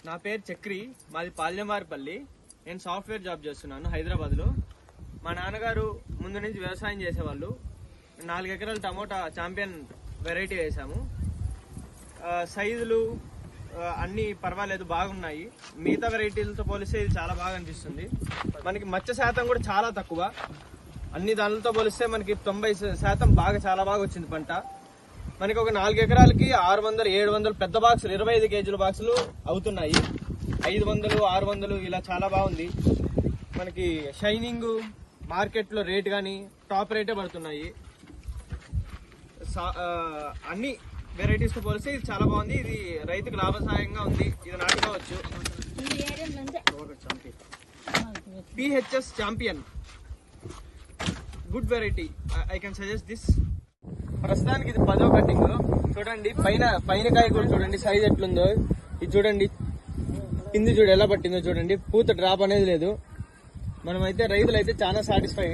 నా పేరు చక్రి, మాది పాల్యంవారిపల్లి. నేను సాఫ్ట్వేర్ జాబ్ చేస్తున్నాను హైదరాబాద్లో. మా నాన్నగారు ముందు నుంచి వ్యవసాయం చేసేవాళ్ళు. 4 ఎకరాల టమోటా ఛాంపియన్ వెరైటీ వేసాము. సైజులు అన్నీ పర్వాలేదు, బాగున్నాయి. మిగతా వెరైటీలతో పోలిస్తే ఇది చాలా బాగా అనిపిస్తుంది. మనకి మచ్చ శాతం కూడా చాలా తక్కువ. అన్ని దానిలతో పోలిస్తే మనకి 90% చాలా బాగా వచ్చింది పంట. మనకి ఒక 4 ఎకరాలకి 600, 700 పెద్ద బాక్సులు, 25 కేజీల బాక్సులు అవుతున్నాయి. 500, 600 ఇలా చాలా బాగుంది. మనకి షైనింగ్ మార్కెట్లో రేట్ కానీ టాప్ రేటే పడుతున్నాయి. అన్ని వెరైటీస్ తో పోలిస్తే ఇది చాలా బాగుంది. ఇది రైతుకు లాభసాయంగా ఉంది. ఇది నాటుకోవచ్చు. PHS champion good variety. I can suggest this. ప్రస్తుతానికి ఇది 10వ కటింగ్. చూడండి పైన కాయ కూడా చూడండి సైజ్ ఎట్లుందో. ఇది చూడండి, కింది చూడు ఎలా పట్టిందో చూడండి. పూత డ్రాప్ అనేది లేదు. మనమైతే రైతులు అయితే చాలా సాటిస్ఫై